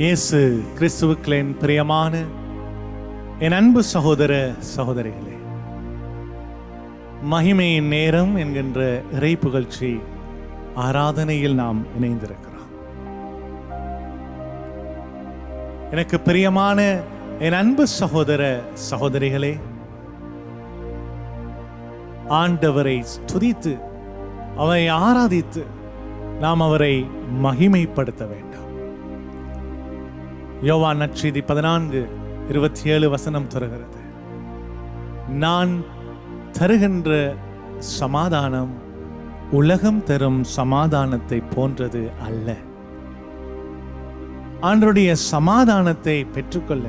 இயேசு கிறிஸ்துவுக்குள் என் பிரியமான என் அன்பு சகோதர சகோதரிகளே, மகிமையின் நேரம் என்கின்ற இறை புகழ்ச்சி ஆராதனையில் நாம் இணைந்திருக்கிறோம். எனக்கு பிரியமான என் அன்பு சகோதர சகோதரிகளே, ஆண்டவரை துதித்து அவரை ஆராதித்து நாம் அவரை மகிமைப்படுத்த வேண்டும். யோவான் நற்செய்தி 14:27 தருகிறது, நான் தருகின்ற சமாதானம் உலகம் தரும் சமாதானத்தை போன்றது அல்ல. ஆண்டவருடைய சமாதானத்தை பெற்றுக்கொள்ள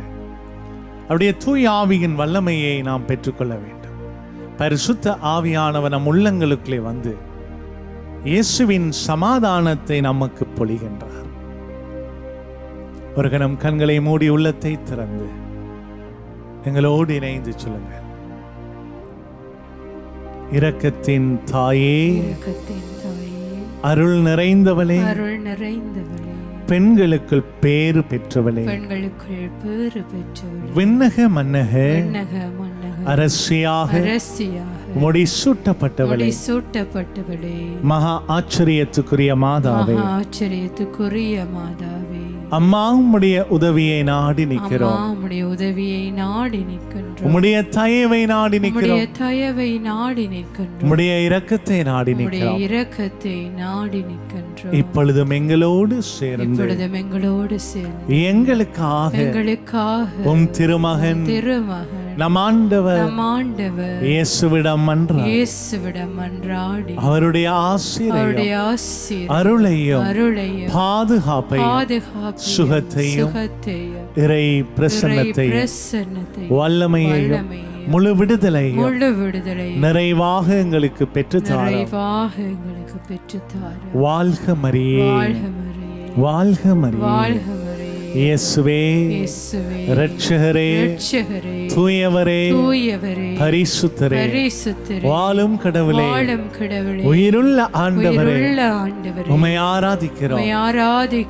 அவருடைய தூய ஆவியின் வல்லமையை நாம் பெற்றுக்கொள்ள வேண்டும். பரிசுத்த ஆவியானவர் நம் உள்ளங்களுக்குள்ளே வந்து இயேசுவின் சமாதானத்தை நமக்கு பொழிகின்றார். ஒரு கணம் கண்களை மூடி உள்ளத்தை திறந்து எங்களோடு இணைந்து சொல்லுங்கள். இரக்கத்தின் தாயே, அருள் நிறைந்தவளே, பெண்களுக்குள் பேறு பெற்றவளே, விண்ணக மன்னக அரசியாக முடிசூட்டப்பட்டவளே, மகா ஆச்சரியத்துக்குரிய மாதாவே, அம்மா உம்முடைய உதவியை நாடி நிற்கிறோம். உம்முடைய தயவை நாடி நிற்கிறோம். உம்முடைய இரக்கத்தை நாடி நிற்கிறோம். இப்பொழுதும் எங்களோடு சேர்ந்து எங்களுக்காக உம் திருமகன் நம் ஆண்டவர் இயேசுவிடம் மன்றாடி அவருடைய ஆசீர்வாதத்தையும் அருளையும் பாதுகாப்பையும் சுகத்தையும் இறை பிரசன்னத்தையும் வல்லமையையும் முழு விடுதலையும் நிறைவாக எங்களுக்கு பெற்றுத்தாரும். வாழ்க மரியே, வாழ்க மரியே. இயேசுவே, இரட்சகரே, தூயவரே, பரிசுத்தரே, வாழும் கடவுளே, உயிருள்ள ஆண்டவரே, உம்மை ஆராதிக்கிறோம்,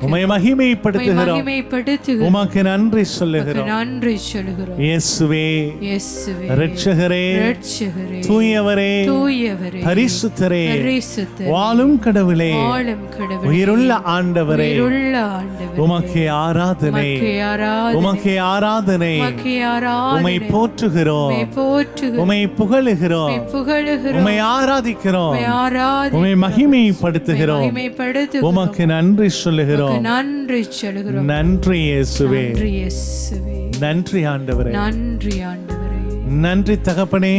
உம்மை மகிமைப்படுத்துகிறோம், உமக்கு நன்றி சொல்லுகிறோம். இயேசுவே, இரட்சகரே, தூயவரே, பரிசுத்தரே, வாழும் கடவுளே, உயிருள்ள ஆண்டவரே, உமக்கு ஆராதனை, உமக்கு ஆராதனை. உம்மை போற்றுகிறோம், உம்மை புகழுகிறோம், உம்மை ஆராதிக்கிறோம், உம்மை மகிமைப்படுத்துகிறோம், உமக்கு நன்றி சொல்லுகிறோம். நன்றி இயேசுவே, நன்றி ஆண்டவரே, நன்றி தகப்பனே,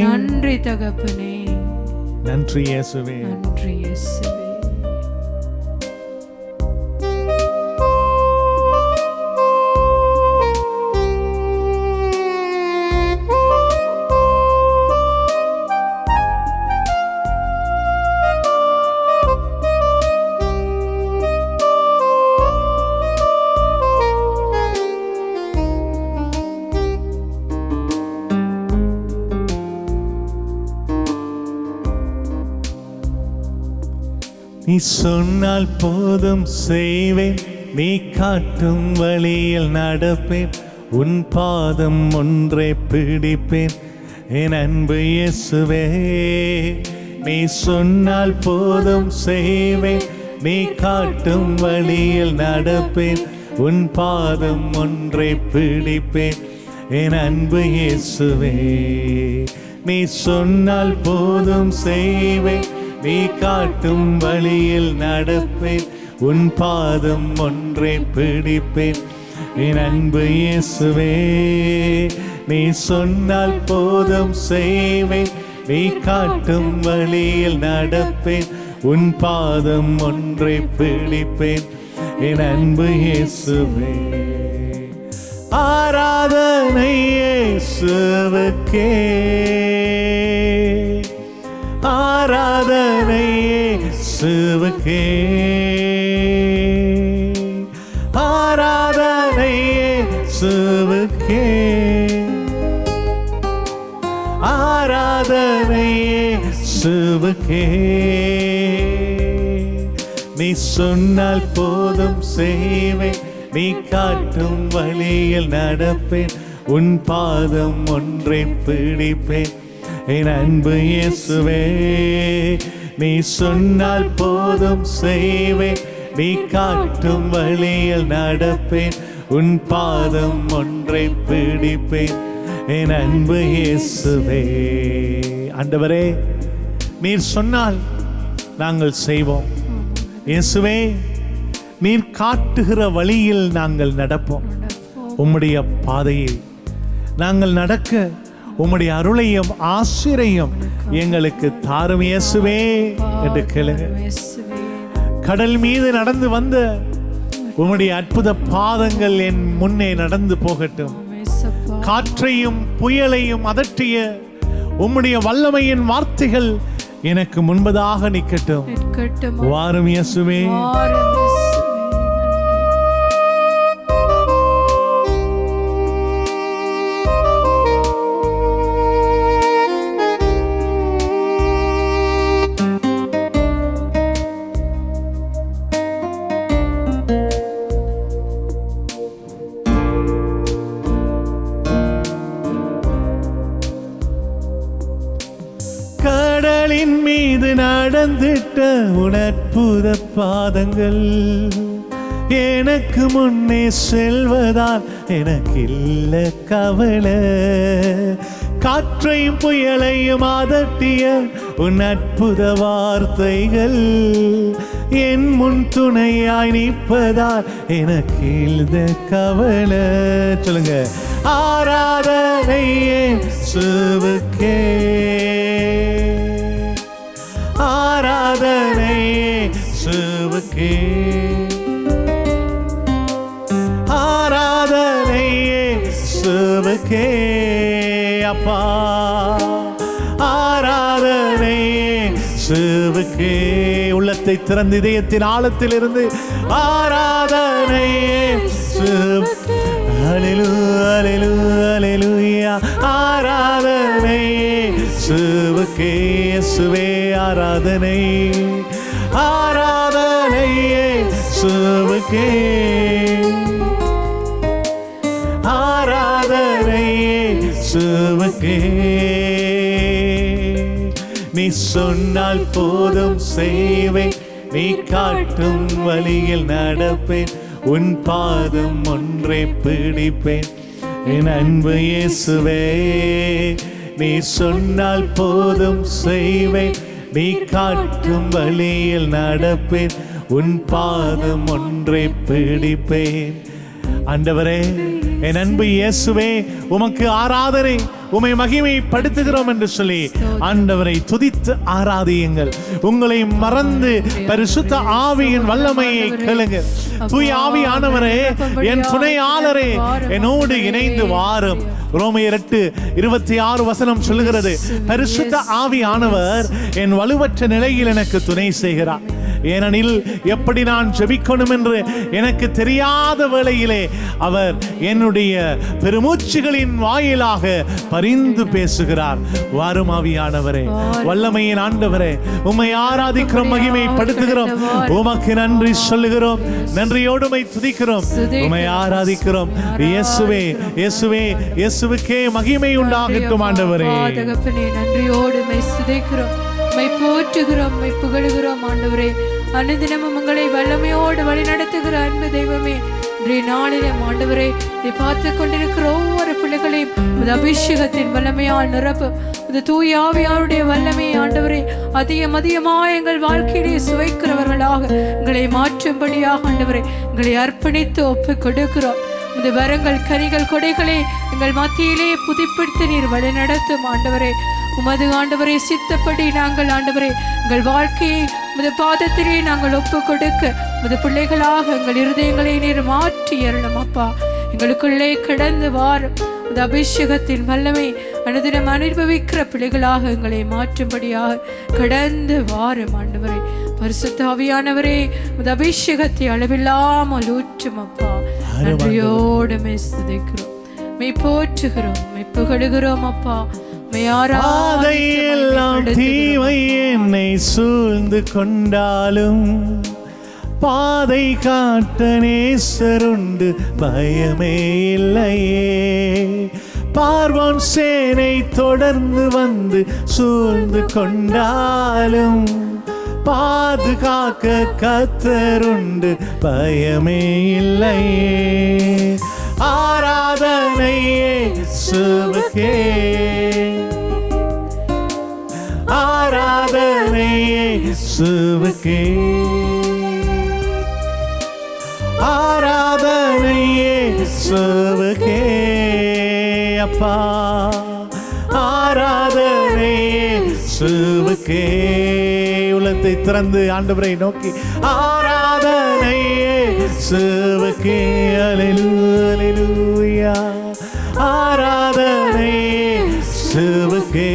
நன்றி இயேசுவே. நீ சொன்னால் போதும் செய்வேன், நீ காட்டும் வழியில் நடப்பேன், உன் பாதம் ஒன்றை பிடிப்பேன் என் அன்பு இயேசுவே. நீ சொன்னால் போதும் செய்வேன், நீ காட்டும் வழியில் நடப்பேன், உன் பாதம் ஒன்றை பிடிப்பேன் என் அன்பு இயேசுவே. நீ சொன்னால் போதும் செய்வேன், நீ காட்டும் வழியில் நடப்பேன், உன் பாதம் ஒன்றை பிடிப்பேன் என் அன்பு இயேசுவே. நீ சொன்னால் போதும் செய்வேன், நீ காட்டும் வழியில் நடப்பேன், உன் பாதம் ஒன்றை பிடிப்பேன் என் அன்பு இயேசுவே. ஆராதனை இயேசுவுக்கே, ஆராதனை இயேசுவுக்கே, ஆராதனை இயேசுவுக்கே, ஆராதனை இயேசுவுக்கே. நீ சொன்னால் போதும் செய்வேன், நீ காட்டும் வழியில் நடப்பேன், உன் பாதம் ஒன்றை பிடிப்பேன். என் அன்பு இயேசுவே, நீ சொன்னால் போதும் செய்வேன், நீ காட்டும் வழியில் நடப்பேன், உன் பாதம் ஒன்றை பிடிப்பேன். என் அன்பு இயேசுவே. ஆண்டவரே, நீர் சொன்னால் நாங்கள் செய்வோம். இயேசுவே, நீர் காட்டுகிற வழியில் நாங்கள் நடப்போம். உம்முடைய பாதையில் நாங்கள் நடக்க உம்முடைய அருளையும் ஆசிரையும் எங்களுக்கு தாரும் இயேசுவே என்று கேளுங்க. கடல் மீது நடந்து வந்த உம்முடைய அற்புத பாதங்கள் என் முன்னே நடந்து போகட்டும். காற்றையும் புயலையும் அதட்டிய உம்முடைய வல்லமையின் வார்த்தைகள் எனக்கு முன்பதாக நிற்கட்டும். வாரும் இயேசுவே. கடலின் மீது நடந்திட்ட உனற்புத பாதங்கள் எனக்கு முன்னே செல்வதால் எனக்கு இல்ல கவலை. காற்றையும் புயலையும் அதட்டிய உன் அற்புத வார்த்தைகள் என் முன் துணையாய் நிற்பதால் எனக்கு இல்ல கவலை. சொல்லுங்க. ஆராதனை இயேசுவுக்கே, ஆராதனை இயேசுவுக்கே, ஆராதனை இயேசுவுக்கே. அப்பா, ஆராதனை இயேசுவுக்கே. உள்ளத்தை திறந்து இதயத்தின் ஆழத்தில் இருந்து ஆராதனை இயேசுவுக்கே. அல்லேலூயா, அல்லேலூயா. ஆராதனை இயேசுவுக்கே. இயேசுவே ஆராதனை, ஆராதனை இயேசுவுக்கே, ஆராதனை இயேசுவுக்கே. நீ சொன்னால் போதும் செய்வேன், நீ காட்டும் வழியில் நடப்பேன், உன் பாதம் ஒன்றை பிடிப்பேன். என் அன்பு இயேசுவே, நீ சொன்னால் போதும் செய்வேன், நீ காட்டும் வழியில் நடப்பேன், உன் பாதம் ஒன்றை பிடிப்பேன். ஆண்டவரே, என் அன்பு இயேசுவே, உமக்கு ஆராதனை, உம்மை மகிமைப்படுத்துகிறோம் என்று சொல்லி ஆண்டவரை துதித்து ஆராதியுங்கள். உங்களை மறந்து பரிசுத்த ஆவியின் வல்லமையை கேளுங்க. தூய ஆவியானவரே, என் துணையாளரே, என்னோடு இணைந்து வாரும். ரோமையர் 8:26 சொல்லுகிறது, பரிசுத்த ஆவியானவர் என் வலுவற்ற நிலையில் எனக்கு துணை செய்கிறார். ஏனெனில் எப்படி நான் ஜெபிக்கணும் என்று எனக்கு தெரியாத வேளையிலே அவர் என்னுடைய பெருமூச்சுகளின் வாயிலாக பரிந்து பேசுகிறார். வாரும் ஆவியானவரே, வல்லமையின் ஆண்டவரே, உம்மை ஆராதிக்கிறோம், மகிமைப்படுத்துகிறோம், உமக்கு நன்றி சொல்லுகிறோம், நன்றியோடு உம்மை துதிக்கிறோம், உம்மை ஆராதிக்கிறோம். இயேசுவே, இயேசுவே, இயேசுவுக்கே மகிமை உண்டாகட்டும். ஆண்டவரே, நன்றியோடு உம்மை துதிக்கிறோம், உம்மை போற்றுகிறோம், உம்மை புகழுகிறோம். ஆண்டவரே, அனுதினமும் உங்களை வல்லமையோடு வழி நடத்துகிற அன்பு தெய்வமே, இன்றைய நாளிலும் ஆண்டவரே, இதை பார்த்து கொண்டிருக்கிற ஒவ்வொரு பிள்ளைகளையும் உமது அபிஷேகத்தின் வல்லமையால் நிரப்பும். இந்த தூய ஆவியாருடைய வல்லமை ஆண்டவரே அதிகமாக எங்கள் வாழ்க்கையிலே சுவைக்கிறவர்களாக எங்களை மாற்றும்படியாக ஆண்டவரே எங்களை அர்ப்பணித்து ஒப்பு கொடுக்கிறோம். இந்த வரங்கள், கனிகள், கொடைகளை எங்கள் மத்தியிலே புதுப்பித்து நீர் வழி நடத்தும். ஆண்டவரே, உமது ஆண்டவரே சித்தப்படி நாங்கள் ஆண்டவரே எங்கள் வாழ்க்கையை உமது பாதத்திலே நாங்கள் ஒப்பு கொடுக்க உமது பிள்ளைகளாக எங்கள் இருதயங்களை நீர் மாற்றி அருளும். அப்பா, எங்களுக்குள்ளே கடந்து வாரும். உமது அபிஷேகத்தின் வல்லமை அனுதினம் அனுபவிக்கிற பிள்ளைகளாக எங்களை மாற்றும்படியாக கடந்து வாரும். ஆண்டவரே, பரிசுத்த ஆவியானவரே, உமது அபிஷேகத்தை அளவில்லாமல் ஊற்றும். அப்பா, நன்றியோடு துதிக்கிறோம், மெய் போற்றுகிறோம், மெய் புகழுகிறோம். அப்பா, பாதையெல்லாம் தீமை என்னை சூழ்ந்து கொண்டாலும் பாதை காட்ட நேசருண்டு பயமே இல்லையே. பார்வோன் சேனை தொடர்ந்து வந்து சூழ்ந்து கொண்டாலும் பாதுகாக்க கர்த்தருண்டு பயமே இல்லையே. ஆராதனை இயேசுவுக்கே, ஆராதனை இயேசுவுக்கே, ஆராதனை இயேசுவுக்கே. அப்பா ஆராதனை இயேசுவுக்கே. உள்ளத்தை திறந்து ஆண்டவரை நோக்கி ஆராதனை இயேசுவுக்கே. அல்லேலூயா, ஆராதனை இயேசுவுக்கே.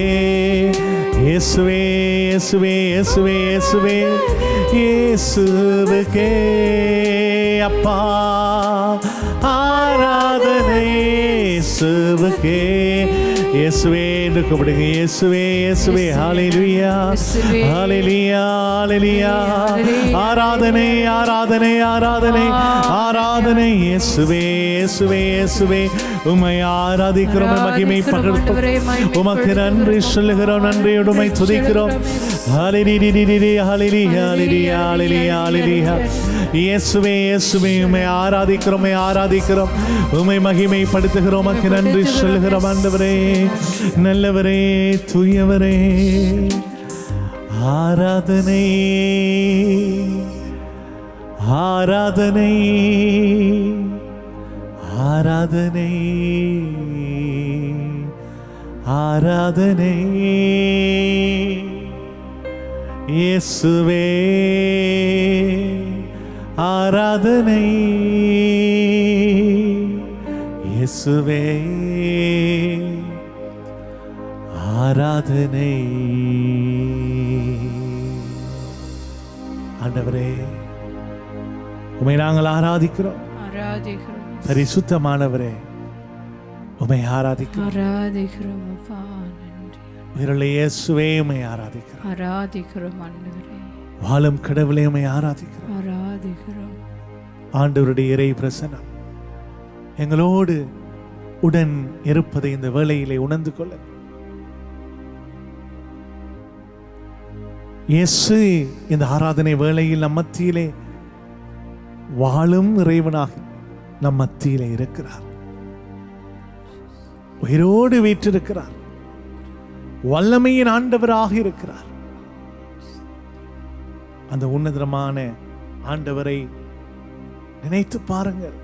இயேசுவே இயேசுவே இயேசுவே இயேசுவே இயேசுவுக்கே. அப்பா ஆராதனை இயேசுவுக்கே. இயேசுவே என்று கூப்பிடுங்க. இயேசுவே இயேசுவே. ஹல்லேலூயா ஹல்லேலூயா ஹல்லேலூயா. ஆராதனை ஆராதனை ஆராதனை ஆராதனை இயேசுவே இயேசுவே இயேசுவே. உம்மை ஆராதிக்கிறோம், மகிமை பகர்கிறோம், உமக்கு நன்றி சொல்லுகிறோம், நன்றியோடு உம்மை துதிக்கிறோம். ஹல்லேலூயா ஹல்லேலூயா ஹல்லேலூயா ஹல்லேலூயா ஹல்லேலூயா. இயேசுவே இயேசுவே உம்மை ஆராதிக்கிறோம், உம்மை ஆராதிக்கிறோம், உம்மை மகிமைப்படுத்துகிறோம், உமக்கு நன்றி சொல்லுகிறோம். ஆண்டவரே, நல்லவரே, தூயவரே, ஆராதனை ஆராதனை ஆராதனை ஆராதனை இயேசுவே. ஆராதனை இயேசுவே. ஆராதனை. ஆண்டவரே, உம்மை நாங்கள் ஆராதிக்கிறோம். பரிசுத்தமானவரே, உம்மை ஆராதிக்கிறோம். உயிருள்ள இயேசுவே உம்மை ஆராதிக்கிறோம். வாழும் கடவுளே உம்மை ஆராதிக்கிறோம். ஆண்டவருடைய இறை பிரசன்னம் எங்களோடு உடன் இருப்பதை இந்த வேளையிலே உணர்ந்து கொள்ள இயேசு இந்த ஆராதனை வேளையில் நம் மத்தியிலே வாழும் இறைவனாக நம் மத்தியிலே இருக்கிறார். உயிரோடு வீற்றிருக்கிறார். வல்லமையின் ஆண்டவராக இருக்கிறார். அந்த உன்னதமான ஆண்டவரை நினைத்து பாருங்கள்.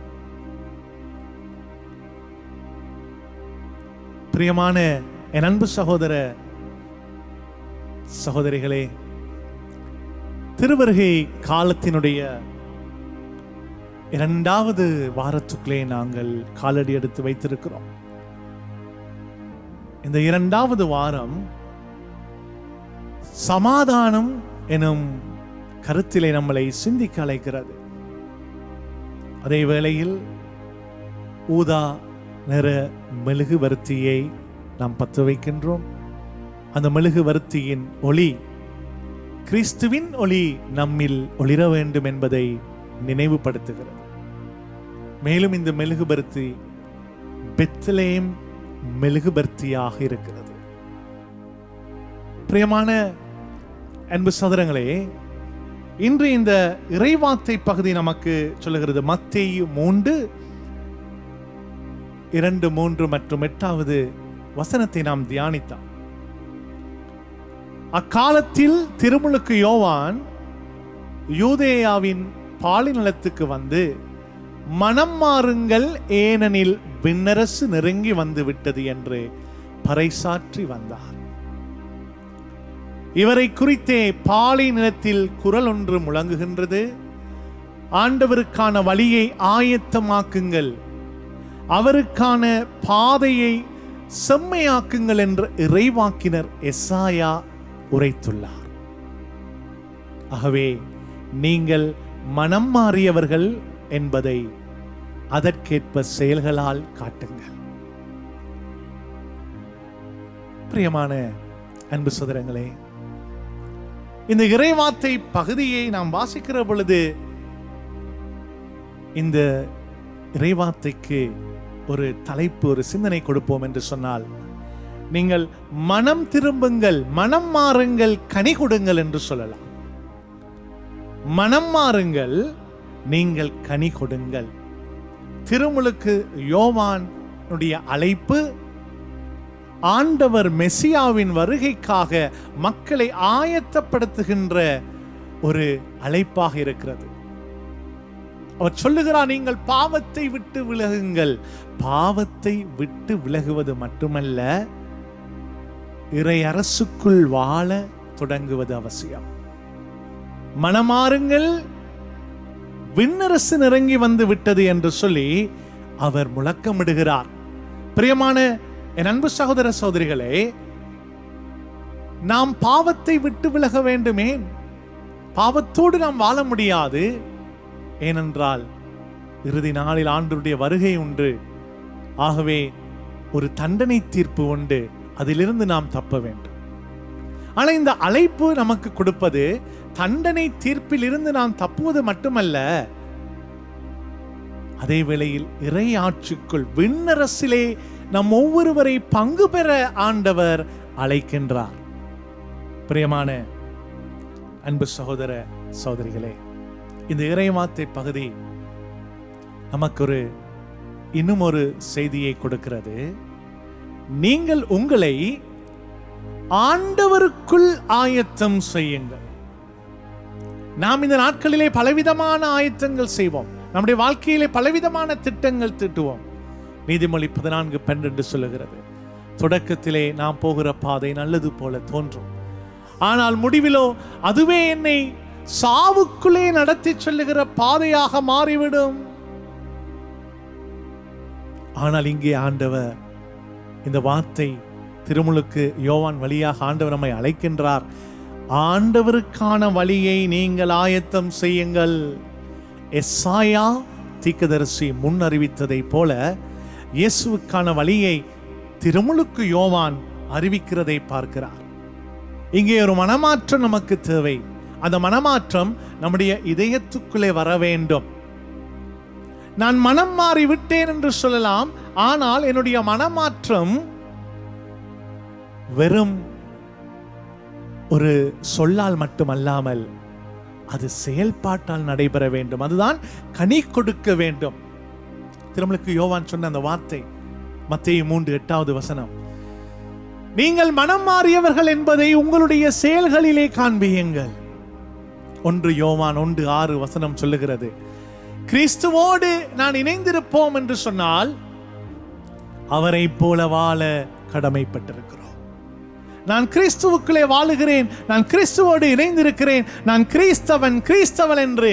பிரியமான என் அன்பு சகோதர சகோதரிகளே, திருவருகை காலத்தினுடைய இரண்டாவது வாரத்துக்குள்ளே நாங்கள் காலடி எடுத்து வைத்திருக்கிறோம். இந்த இரண்டாவது வாரம் சமாதானம் எனும் கருத்திலே நம்மளை சிந்திக்க அழைக்கிறது. அதே வேளையில் ஊதா நிற மெழுகுவர்த்தியை நாம் பற்ற வைக்கின்றோம். அந்த மெழுகுவர்த்தியின் ஒளி கிறிஸ்துவின் ஒளி நம்மில் ஒளிர வேண்டும் என்பதை நினைவுபடுத்துகிறது. மேலும் இந்த மெழுகுபர்த்தி பெத்லெஹேம் மெழுகுபர்த்தியாக இருக்கிறது. பிரியமான அன்பு சகோதரங்களே, இன்று இந்த இறைவார்த்தை பகுதி நமக்கு சொல்லுகிறது. மத்தேயு 3:2, 3 மற்றும் 8வது வசனத்தை நாம் தியானித்தார். அக்காலத்தில் திருமுழுக்கு யோவான் யூதேயாவின் பாலிநிலத்துக்கு வந்து, மனம் மாறுங்கள், ஏனெனில் விண்ணரசு நெருங்கி வந்து விட்டது என்று பறைசாற்றி வந்தார். இவரை குறித்தே பாலை நிலத்தில் குரல் ஒன்று முழங்குகின்றது. ஆண்டவருக்கான வழியை ஆயத்தமாக்குங்கள், அவருக்கான பாதையை செம்மையாக்குங்கள் என்று இறைவாக்கினர் எசாயா உரைத்துள்ளார். ஆகவே நீங்கள் மனம் மாறியவர்கள் என்பதை அதற்கேற்ப செயல்களால் காட்டுங்கள். பிரியமான அன்பு சகோதரங்களே, இந்த இறைவார்த்தை பகுதியை நாம் வாசிக்கிற பொழுது இந்த இறைவார்த்தைக்கு ஒரு தலைப்பு, ஒரு சிந்தனை கொடுப்போம் என்று சொன்னால், நீங்கள் மனம் திரும்புங்கள், மனம் மாறுங்கள், கனி கொடுங்கள் என்று சொல்லலாம். மனம் மாறுங்கள், நீங்கள் கனி கொடுங்கள். திருமுழுக்கு யோவானுடைய அழைப்பு ஆண்டவர் மெசியாவின் வருகைக்காக மக்களை ஆயத்தப்படுத்துகின்ற ஒரு அழைப்பாக இருக்கிறது. அவர் சொல்லுகிறார், நீங்கள் பாவத்தை விட்டு விலகுங்கள். பாவத்தை விட்டு விலகுவது மட்டுமல்ல, இறை அரசுக்குள் வாழ தொடங்குவது அவசியம். மனமாறுங்கள், விண்ணரசு நெருங்கி வந்து விட்டது என்று சொல்லி அவர் முழக்கமிடுகிறார். பிரியமான என் அன்பு சகோதர சகோதரிகளே, நாம் பாவத்தை விட்டு விலக வேண்டுமே. பாவத்தோடு நாம் வாழ முடியாது. ஏனென்றால் இறுதி நாளில் ஆண்டவருடைய வருகை உண்டு. ஆகவே ஒரு தண்டனை தீர்ப்பு உண்டு. அதிலிருந்து நாம் தப்ப வேண்டும். ஆனால் இந்த அழைப்பு நமக்கு கொடுப்பது தண்டனை தீர்ப்பில் இருந்து நாம் தப்புவது மட்டுமல்ல, அதே வேளையில் இறை ஆட்சிக்குள் விண்ணரசிலே நம் ஒவ்வொருவரை பங்கு பெற ஆண்டவர் அழைக்கின்றார். பிரியமான அன்பு சகோதர சகோதரிகளே, இந்த இறைவார்த்தை பகுதி நமக்கு இன்னும் ஒரு செய்தியை கொடுக்கிறது. நீங்கள் உங்களை ஆண்டவருக்குள் ஆயத்தம் செய்யுங்கள். நாம் இந்த நாட்களிலே பலவிதமான ஆயத்தங்கள் செய்வோம். நம்முடைய வாழ்க்கையிலே பலவிதமான திட்டங்கள் தீட்டுவோம். நீதிமொழி 14:12 சொல்லுகிறது, தொடக்கத்திலே நாம் போகிற பாதை நல்லது போல தோன்றும், ஆனால் முடிவிலோ அதுவே என்னை சாவுக்குள்ளே நடத்தி செல்லுகிற பாதையாக மாறிவிடும். ஆனால் இங்கே ஆண்டவர் இந்த வார்த்தை திருமுழுக்கு யோவான் வழியாக ஆண்டவர் நம்மை அழைக்கின்றார். ஆண்டவருக்கான வழியை நீங்கள் ஆயத்தம் செய்யுங்கள். எசாயா தீர்க்கதரிசி முன் அறிவித்ததை போல இயேசுவுக்கான வழியை திருமுழுக்கு யோவான் அறிவிக்கிறதை பார்க்கிறார். இங்கே ஒரு மனமாற்றம் நமக்கு தேவை. அந்த மனமாற்றம் நம்முடைய இதயத்துக்குள்ளே வர வேண்டும். நான் மனம் மாறி விட்டேன் என்று சொல்லலாம், ஆனால் என்னுடைய மனமாற்றம் வெறும் ஒரு சொல்லால் மட்டுமல்லாமல் அது செயல்பாட்டால் நடைபெற வேண்டும். அதுதான் கனி கொடுக்க வேண்டும். திருமுழுக்கு யோவான் சொன்ன அந்த வார்த்தை மத்தேயு 3:8 நீங்கள் மனம் மாறியவர்கள் என்பதை உங்களுடைய செயல்களிலே காண்பியுங்கள். 1 யோவான் 1:6 சொல்லுகிறது, கிறிஸ்துவோடு நான் இணைந்திருப்போம் என்று சொன்னால் அவரை போல வாழ கடமைப்பட்டிருக்கிறோம். நான் கிறிஸ்துவுக்குள்ளே வாழுகிறேன், நான் கிறிஸ்துவோடு இணைந்திருக்கிறேன், நான் கிறிஸ்தவன் என்று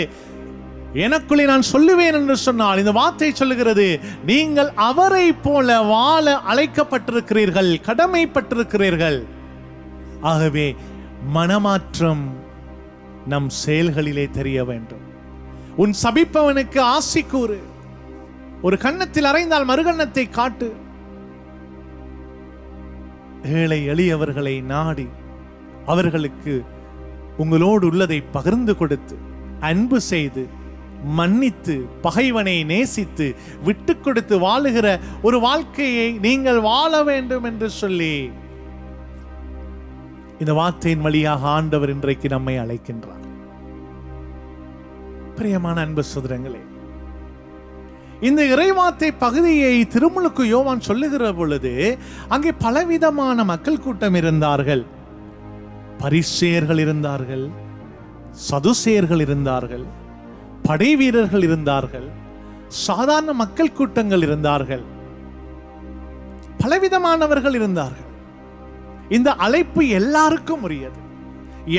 எனக்குள்ளே நான் சொல்லுவேன் என்று சொன்னால், இந்த வார்த்தை சொல்லுகிறது, நீங்கள் அவரை போல வாழ அழைக்கப்பட்டிருக்கிறீர்கள், கடமைப்பட்டிருக்கிறீர்கள். ஆகவே மனமாற்றம் நம் செயல்களிலே தெரிய வேண்டும். உன் சபிப்பவனுக்கு ஆசி கூறு, ஒரு கன்னத்தில் அறைந்தால் மறுகன்னத்தை காட்டு. ஏழை எளியவர்களை நாடி அவர்களுக்கு உங்களோடு உள்ளதை பகிர்ந்து கொடுத்து அன்பு செய்து மன்னித்து பகைவனை நேசித்து விட்டு கொடுத்து வாழுகிற ஒரு வாழ்க்கையை நீங்கள் வாழ வேண்டும் என்று சொல்லி இந்த வார்த்தையின் வழியாக ஆண்டவர் இன்றைக்கு நம்மை அழைக்கின்றார். பிரியமான அன்பு சகோதரங்களே, இந்த இறைவார்த்தை பகுதியை திருமுழுக்கு யோவான் சொல்லுகிற பொழுது அங்கே பலவிதமான மக்கள் கூட்டம் இருந்தார்கள். பரிசேயர்கள் இருந்தார்கள், சதுசேயர்கள் இருந்தார்கள், படை வீரர்கள் இருந்தார்கள், சாதாரண மக்கள் கூட்டங்கள் இருந்தார்கள், பலவிதமானவர்கள் இருந்தார்கள். இந்த அழைப்பு எல்லாருக்கும் உரியது,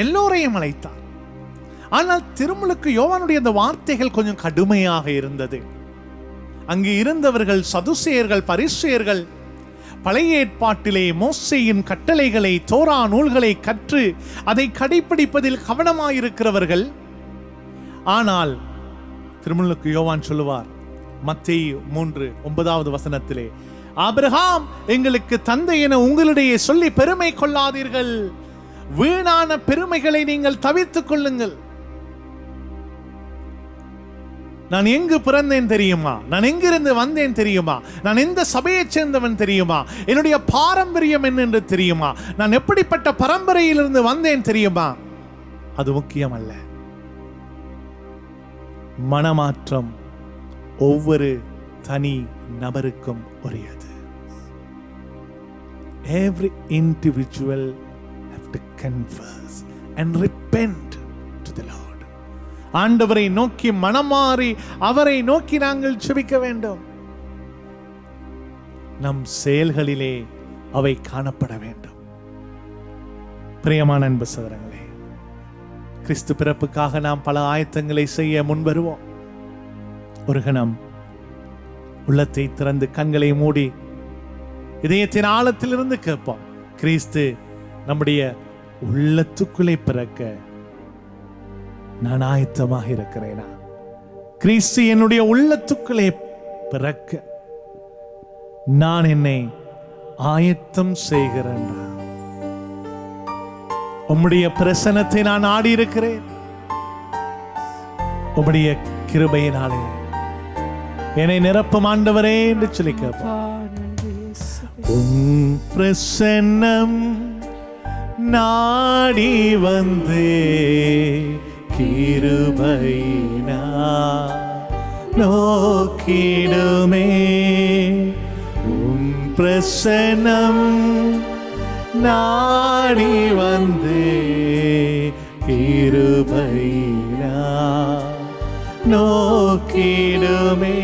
எல்லோரையும் அழைத்தார். ஆனால் திருமுழுக்கு யோவானுடைய அந்த வார்த்தைகள் கொஞ்சம் கடுமையாக இருந்தது. அங்கு இருந்தவர்கள் சதுசேயர்கள், பரிசேயர்கள், பழைய ஏற்பாட்டிலே மோசேயின் கட்டளைகளை, தோரா நூல்களை கற்று அதை கடைபிடிப்பதில் கவனமாயிருக்கிறவர்கள். ஆனால் திருமுழுக்கு யோவான் சொல்லுவார் மத்தேயு 3:9 ஆபிரகாம் எங்களுக்கு தந்தை என உங்களிடையே சொல்லி பெருமை கொள்ளாதீர்கள், வீணான பெருமைகளை நீங்கள் தவிர்த்துக் கொள்ளுங்கள். நான் எங்கு பிறந்தேன் தெரியுமா? நான் எங்கிருந்து வந்தேன் தெரியுமா? நான் எந்த சபையை சேர்ந்தவன் தெரியுமா? என்னுடைய பாரம்பரியம் என்னென்று தெரியுமா? நான் எப்படிப்பட்ட பரம்பரையிலிருந்து வந்தேன் தெரியுமா? அது முக்கியம் அல்ல. மனமாற்றம் ஒவ்வொரு தனி நபருக்கும் உரியது. Every individual have to confess and repent to the Lord. ஆண்டவரை நோக்கி மனமாறி அவரை நோக்கி நாங்கள் ஜெபிக்க வேண்டும். நம் செயல்களிலே அவை காணப்பட வேண்டும். பிரியமான அன்பு சகோதரங்களே, கிறிஸ்து பிறப்புக்காக நாம் பல ஆயத்தங்களை செய்ய முன்வருவோம். ஒரு கணம் உள்ளத்தை திறந்து கண்களை மூடி இதயத்தின் ஆழத்திலிருந்து கேட்போம். கிறிஸ்து நம்முடைய உள்ளத்துக்குள்ளே பிறக்க நான் ஆயத்தமாக இருக்கிறேனா? கிறிஸ்து என்னுடைய உள்ளத்துக்குள்ளே பிறக்க நான் என்னை ஆயத்தம் செய்கிறேன். உம்முடைய பிரசன்னத்தை நான் ஆடி இருக்கிறேன். உம்முடைய கிருபையினாலே என்னை நிரப்பும் ஆண்டவரே என்று சொல்லி கேட்போம். உம் பிரசன்னம் நாடி வந்தே கிருபையினா நோக்கிடுமே. உம் பிரசன்னம் நாடி வந்தே கிருபையினா நோக்கிடுமே.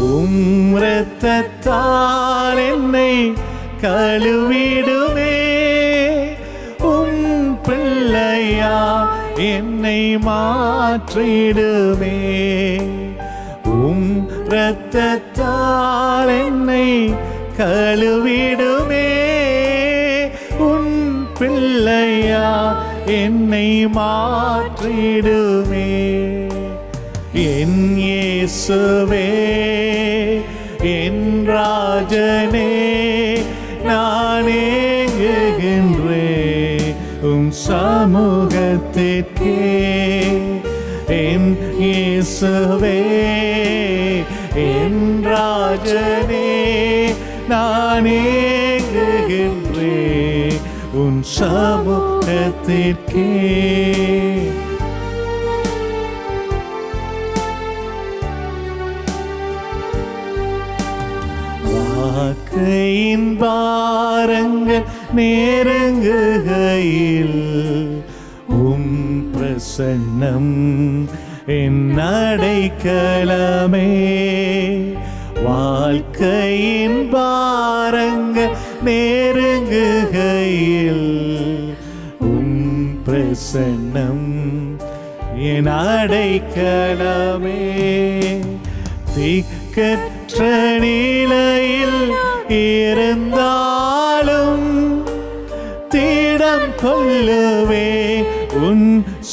உம் இரத்தத்தால் என்னை கழுவிடுமே. உம் பிள்ளையா என்னை மாற்றிடுமே. உம் இரத்தத்தால் என்னை கழுவிடுமே. உம் பிள்ளையா என்னை மாற்றிடுமே. என் இயேசுவே என் ராஜனே நான் ஏங்குகின்றேன் உம் சமூகத்திற்கே. என் இயேசுவே என் ராஜனே நான் ஏங்குகின்றேன் உம் சமூகத்திற்கே. வாழ்க்கையின் பாரங்கள் நெருங்குகையில் உம் பிரசன்னம் என் அடைக்கலமே. வாழ்க்கையின் பாரங்கள் நெருங்குகையில் உம் பிரசன்னம் என் அடைக்கலமே. திக்கற்ற நிலையில் இருந்தாலும் திடம் கொள்ளுவே உன்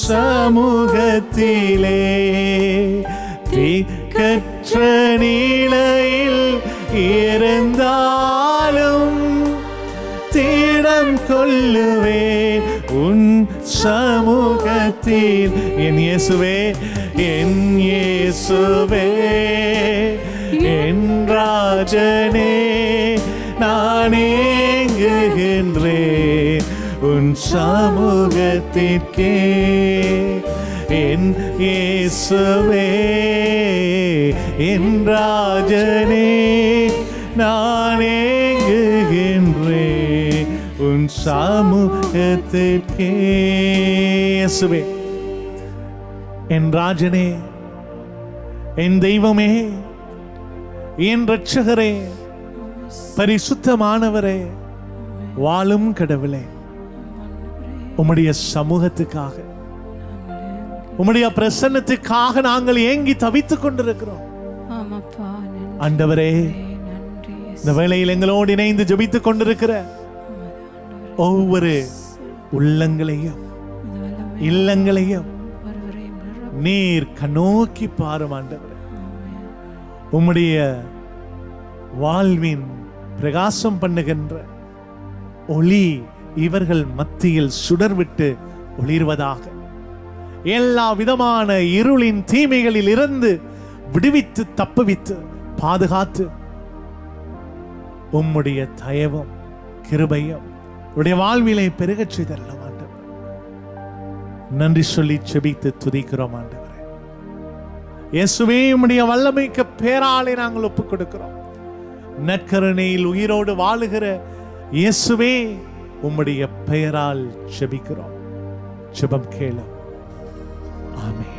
சமூகத்திலே. திக்கற்ற நிலையில் இருந்தாலும் திடம் கொள்ளுவே உன் சமூகத்தில். என் இயேசுவே என் இயேசுவே என் ராஜனே நான் ஏங்குகின்றேன் உன் சமூகத்திற்கே. என் இயேசுவே என் ராஜனே நான் ஏங்குகின்றேன் உன் சமூகத்திற்கே. இயேசுவே என் ராஜனே என் தெய்வமே என் இரட்சகரே பரிசுத்தமானவரே வாழும் கடவுளே, உம்முடைய சமூகத்துக்காக உம்முடைய பிரசன்னத்துக்காக நாங்கள் ஏங்கி தவித்துக் கொண்டிருக்கிறோம். ஆண்டவரே, இந்த வேளையில் எங்களோடு இணைந்து ஜெபித்துக் கொண்டிருக்கிற ஒவ்வொரு உள்ளங்களையும் இல்லங்களையும் நீர் கண்ணோக்கி பாரும் ஆண்டவரே. உம்முடைய வாழ்வின் பிரகாசம் பண்ணுகின்ற ஒளி இவர்கள் மத்தியில் சுடர்விட்டு ஒளிர்வதாக. எல்லா விதமான இருளின் தீமைகளில் இருந்து விடுவித்து தப்புவித்து பாதுகாத்து உம்முடைய தயவும் கிருபையும் உடைய வாழ்விலை பெருகச் செய்தருளும் ஆண்டவரே. நன்றி சொல்லி செபித்து துதிக்கிறோம் ஆண்டவரே. இயேசுவே, உம்முடைய வல்லமைக்கு பேராலே நாங்கள் ஒப்புக் கொடுக்கிறோம். நற்கருணையில் உயிரோடு வாழுகிற இயேசுவே, உம்முடைய பெயரால் செபிக்கிறோம். ஜெபம் கேளும். ஆமென்.